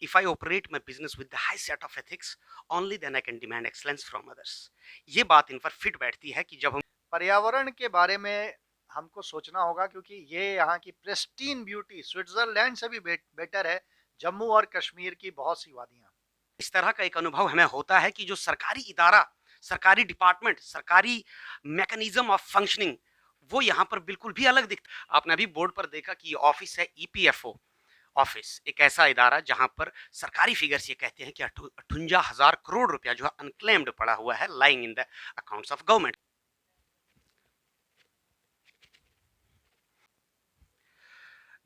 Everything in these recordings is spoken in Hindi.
If I operate my business with the high set of ethics, only then I can demand excellence from others. ये बात इन पर फिट बैठती है कि जब हम पर्यावरण के बारे में हमको सोचना होगा क्योंकि ये यहाँ की प्रिस्टीन ब्यूटी स्विट्जरलैंड से भी बेटर है। जम्मू और कश्मीर की बहुत सी वादियाँ। इस तरह का एक अनुभव हमें होता है कि जो सरकारी इदारा, सरकारी डिपार्टमेंट, सरकारी मैकेनिज्म ऑफ फंक्शनिंग वो यहाँ पर बिल्कुल भी अलग दिखता। आपने अभी बोर्ड पर देखा कि ऑफिस है ईपीएफओ ऑफिस, एक ऐसा इदारा जहां पर सरकारी फिगर्स ये कहते हैं कि 58,000 करोड़ रुपया जो है अनक्लेम्ड पड़ा हुआ है lying in the accounts of government.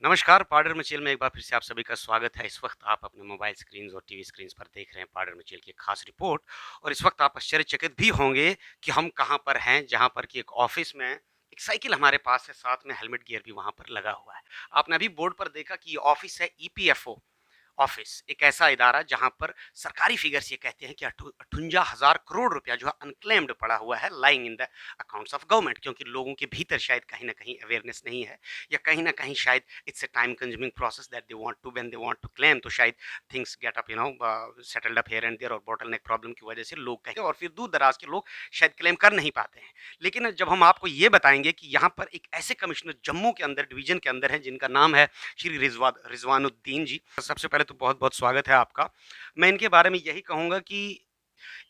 नमस्कार, पाउडर मचेल में एक बार फिर से आप सभी का स्वागत है। इस वक्त आप अपने मोबाइल स्क्रीन और टीवी स्क्रीन पर देख रहे हैं पाउडर मचेल की एक खास रिपोर्ट। और इस वक्त आप आश्चर्यचकित भी होंगे कि हम कहां पर हैं, जहां पर कि एक ऑफिस में एक साइकिल हमारे पास है, साथ में हेलमेट गियर भी वहां पर लगा हुआ है। आपने अभी बोर्ड पर देखा कि ऑफिस है ईपीएफओ ऑफिस, एक ऐसा इदारा जहां पर सरकारी फिगर्स ये कहते हैं कि 58,000 करोड़ रुपया जो है अनक्लेम्ड पड़ा हुआ है lying in the accounts of government, क्योंकि लोगों के भीतर शायद कहीं ना कहीं अवेयरनेस नहीं है, या कहीं ना कहीं शायद it's a time consuming process that they want to when they want to claim, तो शायद things get up settled up here and there, और बॉटलनेक प्रॉब्लम की वजह से लोग कहीं और फिर दूर दराज के लोग शायद क्लेम कर नहीं पाते हैं। लेकिन जब हम आपको ये बताएंगे कि यहाँ पर एक ऐसे कमिश्नर जम्मू के अंदर डिवीजन के अंदर है जिनका नाम है श्री रिजवानुद्दीन जी, सबसे पहले तो बहुत बहुत स्वागत है आपका। मैं इनके बारे में यही कहूंगा कि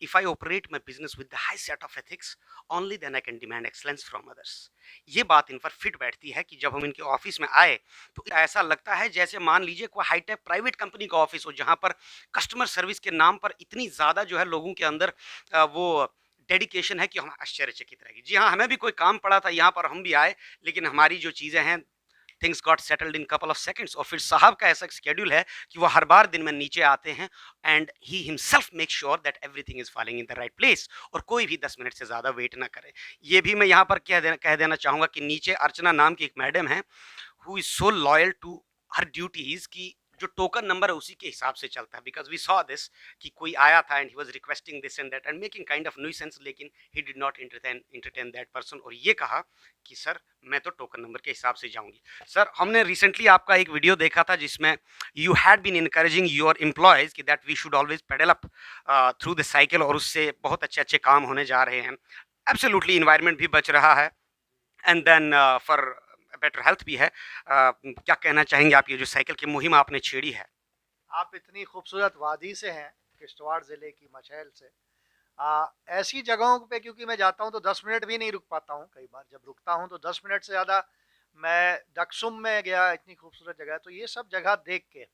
if I operate my business with the high set of ethics, only then I can demand excellence from others. ये बात इन पर फिट बैठती है कि जब हम इनके ऑफिस में आए तो ऐसा लगता है जैसे मान लीजिए कोई हाईटेक प्राइवेट कंपनी का ऑफिस हो, जहां पर कस्टमर सर्विस के नाम पर इतनी ज्यादा जो है लोगों के अंदर वो डेडिकेशन है कि हम आश्चर्यचकित रहेगी। जी हाँ, हमें भी कोई काम पड़ा था यहाँ पर, हम भी आए, लेकिन हमारी जो चीजें हैं things got settled in couple of seconds. और फिर साहब का ऐसा शेड्यूल है कि वो हर बार दिन में नीचे आते हैं and he himself make sure that everything is falling in the right place, और कोई भी 10 मिनट से ज्यादा वेट ना करे। ये भी मैं यहाँ पर कह देना चाहूंगा कि नीचे अर्चना नाम की एक मैडम है who is so loyal to her duties की जो टोकन नंबर है उसी के हिसाब से चलता है। बिकॉज वी सॉ दिस कि कोई आया था and he was requesting this and that and making kind of nuisance, लेकिन he did not entertain that person, और ये कहा कि सर मैं तो टोकन नंबर के हिसाब से जाऊंगी। सर, हमने रिसेंटली आपका एक वीडियो देखा था जिसमें you had been encouraging your employees कि that we should always pedal up through the cycle, और उससे बहुत अच्छे अच्छे काम होने जा रहे हैं। एब्सोल्युटली इन्वायरमेंट भी बच रहा है and then for better health भी है। क्या कहना चाहेंगे आप, ये जो साइकिल की मुहिम आपने छेड़ी है? आप इतनी खूबसूरत वादी से हैं, किश्तवाड़ ज़िले की मचैल से। ऐसी जगहों पे क्योंकि मैं जाता हूँ तो 10 मिनट भी नहीं रुक पाता हूँ। कई बार जब रुकता हूँ तो 10 मिनट से ज़्यादा। मैं दक्षुम में गया, इतनी खूबसूरत जगह है, तो ये सब जगह देख के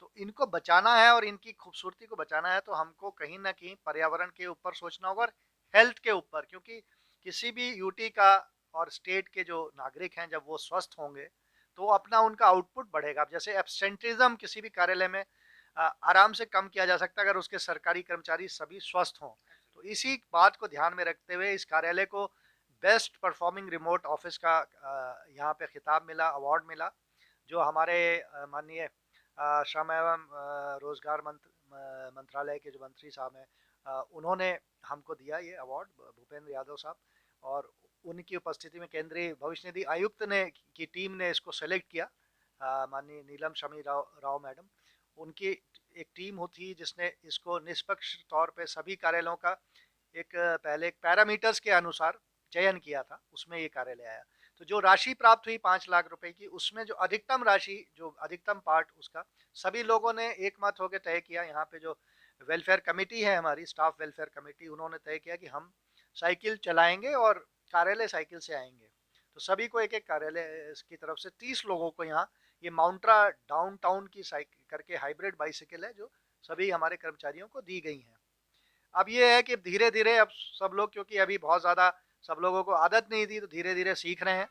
तो इनको बचाना है और इनकी खूबसूरती को बचाना है, तो हमको कहीं न कहीं पर्यावरण के ऊपर सोचना होगा और हेल्थ के ऊपर, क्योंकि किसी भी यूटी का और स्टेट के जो नागरिक हैं जब वो स्वस्थ होंगे तो अपना उनका आउटपुट बढ़ेगा। अब जैसे एब्सेंटिज्म किसी भी कार्यालय में आराम से कम किया जा सकता है अगर उसके सरकारी कर्मचारी सभी स्वस्थ हों। तो इसी बात को ध्यान में रखते हुए इस कार्यालय को बेस्ट परफॉर्मिंग रिमोट ऑफिस का यहाँ पे खिताब मिला, अवार्ड मिला, जो हमारे माननीय श्रम एवं रोजगार मंत्रालय के जो मंत्री साहब हैं, उन्होंने हमको दिया ये अवार्ड, भूपेंद्र यादव साहब। और उनकी उपस्थिति में केंद्रीय भविष्य निधि आयुक्त ने की टीम ने इसको सेलेक्ट किया, माननीय नीलम शमी राव मैडम। उनकी एक टीम होती जिसने इसको निष्पक्ष तौर पे सभी कार्यालयों का एक पहले एक पैरामीटर्स के अनुसार चयन किया था, उसमें ये कार्यालय आया। तो जो राशि प्राप्त हुई 5 लाख रुपए की, उसमें जो अधिकतम राशि, जो अधिकतम पार्ट उसका सभी लोगों ने एक मत होकर तय किया। यहाँ पे जो वेलफेयर कमेटी है हमारी, स्टाफ वेलफेयर कमेटी, उन्होंने तय किया कि हम साइकिल चलाएंगे और कार्यालय साइकिल से आएंगे। तो सभी को एक एक कार्यालय की तरफ से 30 लोगों को यहाँ ये माउंट्रा डाउन टाउन की साइकिल करके हाइब्रिड बाइसिकल है जो सभी हमारे कर्मचारियों को दी गई हैं। अब ये है कि धीरे धीरे अब सब लोग, क्योंकि अभी बहुत ज़्यादा सब लोगों को आदत नहीं थी, तो धीरे धीरे सीख रहे हैं।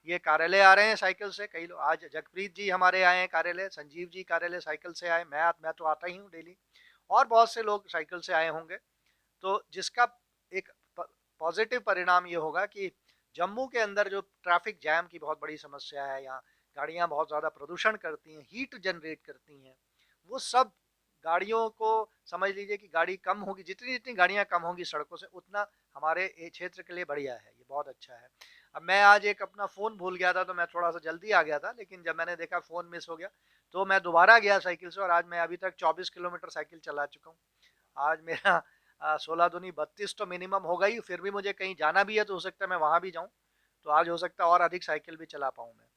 ये कार्यालय आ रहे हैं साइकिल से, कई लोग, आज जगप्रीत जी हमारे आए हैं कार्यालय, संजीव जी कार्यालय साइकिल से आए, मैं तो आता ही हूँ डेली, और बहुत से लोग साइकिल से आए होंगे। तो जिसका एक पॉजिटिव परिणाम ये होगा कि जम्मू के अंदर जो ट्रैफिक जैम की बहुत बड़ी समस्या है, यहाँ गाड़ियाँ बहुत ज़्यादा प्रदूषण करती हैं, हीट जनरेट करती हैं, वो सब गाड़ियों को, समझ लीजिए कि गाड़ी कम होगी, जितनी जितनी गाड़ियाँ कम होंगी सड़कों से, उतना हमारे क्षेत्र के लिए बढ़िया है, ये बहुत अच्छा है। अब मैं आज एक अपना फ़ोन भूल गया था तो मैं थोड़ा सा जल्दी आ गया था, लेकिन जब मैंने देखा फ़ोन मिस हो गया तो मैं दोबारा गया साइकिल से और आज मैं अभी तक 24 किलोमीटर साइकिल चला चुका हूँ। आज मेरा 16 दूनी 32 तो मिनिमम होगा ही, फिर भी मुझे कहीं जाना भी है तो हो सकता है मैं वहाँ भी जाऊँ। तो आज हो सकता है और अधिक साइकिल भी चला पाऊँ मैं।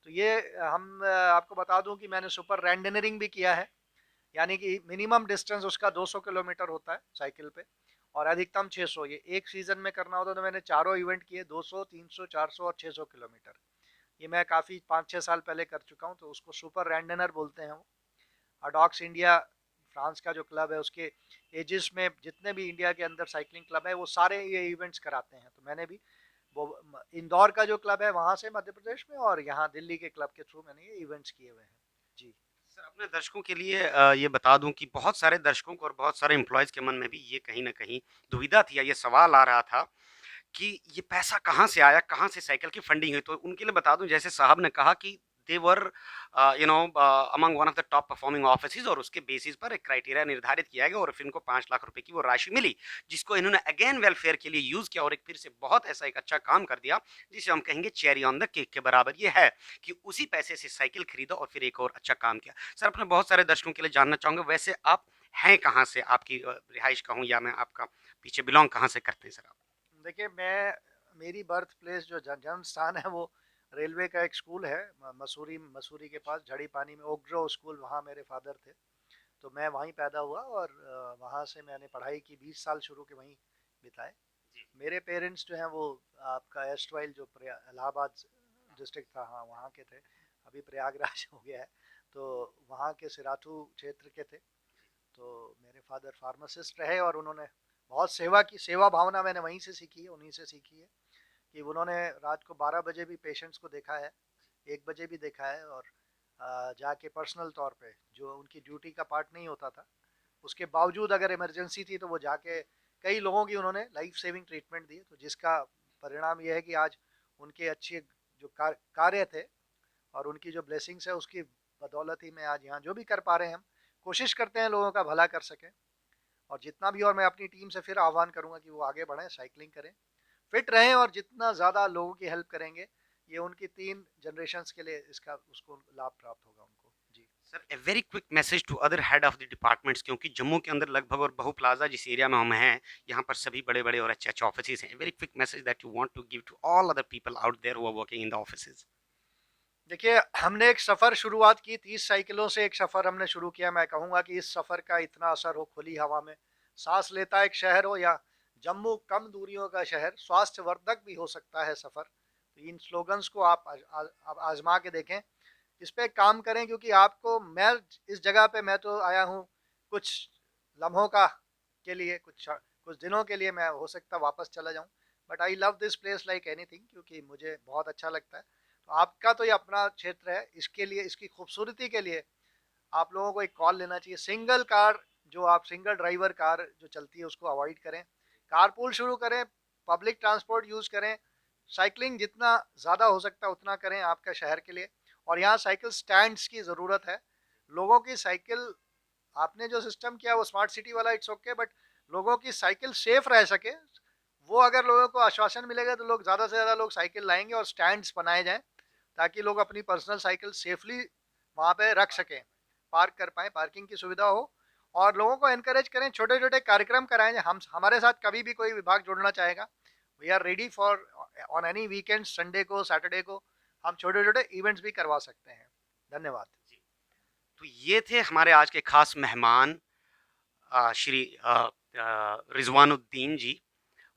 तो ये आपको बता दूँ कि मैंने सुपर रैंडनरिंग भी किया है, यानी कि मिनिमम डिस्टेंस उसका 200 किलोमीटर होता है साइकिल पे और अधिकतम 600। ये एक सीज़न में करना होता तो मैंने चारों इवेंट किए, 200, 300, 400 और 600 किलोमीटर। ये मैं काफ़ी 5-6 साल पहले कर चुका हूँ, तो उसको सुपर रैंडनर बोलते हैं वो। अडॉक्स इंडिया फ्रांस का जो क्लब है उसके एजिस में जितने भी इंडिया के अंदर साइकिलिंग क्लब है वो सारे ये इवेंट्स कराते हैं। तो मैंने भी वो इंदौर का जो क्लब है वहाँ से मध्य प्रदेश में और यहाँ दिल्ली के क्लब के थ्रू मैंने ये इवेंट्स किए हुए हैं। जी। सर अपने दर्शकों के लिए ये बता दूं कि बहुत सारे दर्शकों को और बहुत सारे एम्प्लॉयज़ के मन में भी ये कहीं न कहीं दुविधा थी या ये सवाल आ रहा था कि ये पैसा कहाँ से आया, कहाँ से साइकिल की फंडिंग हुई? तो उनके लिए बता दूँ जैसे साहब ने कहा कि they were among one of the top performing offices और उसके बेसिस पर एक क्राइटेरिया निर्धारित किया गया और फिर इनको 5 लाख रुपए की वो राशि मिली, जिसको इन्होंने अगेन वेलफेयर के लिए यूज़ किया और एक फिर से बहुत ऐसा एक अच्छा काम कर दिया, जिसे हम कहेंगे चेरी ऑन द केक के बराबर ये है कि उसी पैसे से साइकिल खरीदा और फिर एक और अच्छा काम किया। सर अपने बहुत सारे दर्शकों के लिए जानना चाहूँगा वैसे आप हैं कहाँ से? आपकी रिहाइश कहूँ या मैं आपका पीछे बिलॉन्ग कहाँ से करते हैं सर आप? देखिए मैं मेरी बर्थ प्लेस जो जन्म स्थान है वो रेलवे का एक स्कूल है, मसूरी मसूरी के पास झड़ी पानी में ओक ग्रोव स्कूल, वहाँ मेरे फादर थे। तो मैं वहीं पैदा हुआ और वहाँ से मैंने पढ़ाई की, 20 साल शुरू के वहीं बिताए। जी। मेरे पेरेंट्स जो हैं वो आपका एस्टवाइल जो इलाहाबाद डिस्ट्रिक्ट था, हाँ वहाँ के थे। अभी प्रयागराज हो गया है। तो वहाँ के सिराथू क्षेत्र के थे। तो मेरे फादर फार्मासिस्ट रहे और उन्होंने बहुत सेवा की, सेवा भावना मैंने वहीं से सीखी है, उन्हीं से सीखी है कि उन्होंने रात को 12 बजे भी पेशेंट्स को देखा है, 1 बजे भी देखा है और जाके पर्सनल तौर पे जो उनकी ड्यूटी का पार्ट नहीं होता था, उसके बावजूद अगर इमरजेंसी थी तो वो जाके कई लोगों की उन्होंने लाइफ सेविंग ट्रीटमेंट दी। तो जिसका परिणाम ये है कि आज उनके अच्छे जो कार्य थे और उनकी जो ब्लेसिंग्स है उसकी बदौलत ही मैं आज यहाँ जो भी कर पा रहे हैं, हम कोशिश करते हैं लोगों का भला कर सकें और जितना भी। और मैं अपनी टीम से फिर आह्वान करूंगा कि वो आगे बढ़ें, साइकिलिंग करें, फिट रहें और जितना ज़्यादा लोगों की हेल्प करेंगे ये उनकी 3 जनरेशन्स के लिए इसका उसको लाभ प्राप्त होगा उनको। जी। Sir a very quick message to other head of the departments क्योंकि जम्मू के अंदर लगभग और बहु प्लाजा जिस एरिया में हम हैं यहाँ पर सभी बड़े बड़े और अच्छे अच्छे ऑफिसेज हैं very quick message that you want to give to all other people out there who are working in the offices. देखिए हमने एक सफ़र शुरुआत की, 30 साइकिलों से एक सफ़र हमने शुरू किया। मैं कहूँगा कि इस सफ़र का इतना असर हो खुली हवा में सांस लेता एक शहर हो या जम्मू कम दूरियों का शहर, स्वास्थ्यवर्धक भी हो सकता है सफ़र। तो इन स्लोगन्स को आप आजमा के देखें, इस पे काम करें, क्योंकि आपको मैं इस जगह पे मैं तो आया हूँ कुछ लम्हों का के लिए, कुछ दिनों के लिए, मैं हो सकता वापस चला जाऊँ, but I love this place like anything, क्योंकि मुझे बहुत अच्छा लगता है। तो आपका तो ये अपना क्षेत्र है, इसके लिए, इसकी खूबसूरती के लिए आप लोगों को एक कॉल लेना चाहिए। सिंगल कार, जो आप सिंगल ड्राइवर कार जो चलती है उसको अवॉइड करें, कारपूल शुरू करें, पब्लिक ट्रांसपोर्ट यूज़ करें, साइकिलिंग जितना ज़्यादा हो सकता है उतना करें आपका शहर के लिए। और यहाँ साइकिल स्टैंड्स की ज़रूरत है, लोगों की साइकिल, आपने जो सिस्टम किया वो स्मार्ट सिटी वाला इट्स ओके, बट लोगों की साइकिल सेफ रह सके, वो अगर लोगों को आश्वासन मिलेगा तो लोग ज़्यादा से ज़्यादा लोग साइकिल लाएंगे और स्टैंड्स बनाए जाएं ताकि लोग अपनी पर्सनल साइकिल सेफली वहाँ पे रख सकें, पार्क कर पाएँ, पार्किंग की सुविधा हो। और लोगों को एनकरेज करें, छोटे-छोटे कार्यक्रम कराएँ। हम हमारे साथ कभी भी कोई विभाग जुड़ना चाहेगा, we are ready for on any weekend, Sunday को, सैटरडे को हम छोटे-छोटे इवेंट्स भी करवा सकते हैं। धन्यवाद। जी। तो ये थे हमारे आज के खास मेहमान Shri Rizwanuddin ji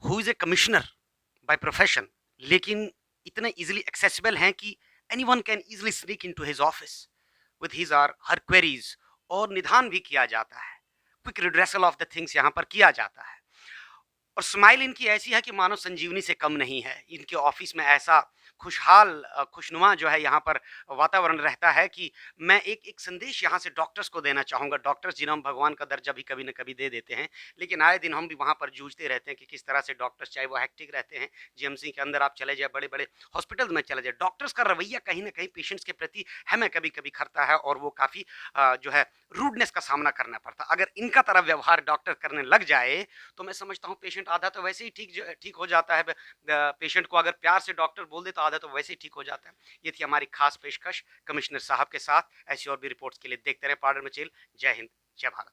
who is a commissioner by profession लेकिन इतने इजीली एक्सेसिबल हैं कि anyone can easily sneak into his office with his or her queries और निदान भी किया जाता है quick redressal of the things यहाँ पर किया जाता है और स्माइल इनकी ऐसी है कि मानो संजीवनी से कम नहीं है इनके ऑफिस में ऐसा खुशहाल खुशनुमा जो है यहाँ पर वातावरण रहता है कि मैं एक संदेश यहाँ से डॉक्टर्स को देना चाहूँगा डॉक्टर्स जिन्हें हम भगवान का दर्जा भी कभी न कभी दे देते हैं लेकिन आए दिन हम भी वहाँ पर जूझते रहते हैं कि किस तरह से डॉक्टर्स चाहे वो हैक्टिक रहते हैं जीएमसी के अंदर आप चले जाए बड़े बड़े हॉस्पिटल में चले जाए डॉक्टर्स का रवैया कहीं ना कहीं पेशेंट्स के प्रति हमें कभी कभी खरता है और वो काफ़ी जो है रूडनेस का सामना करना पड़ता है अगर इनका तरह व्यवहार डॉक्टर करने लग जाए तो मैं समझता हूँ पेशेंट आधा तो वैसे ही ठीक हो जाता है पेशेंट को अगर प्यार से डॉक्टर बोल दे तो बाद है तो वैसे ही ठीक हो जाता है। ये थी हमारी खास पेशकश कमिश्नर साहब के साथ। ऐसी और भी रिपोर्ट्स के लिए देखते रहें पाउडर मचेल। जय हिंद, जय भारत।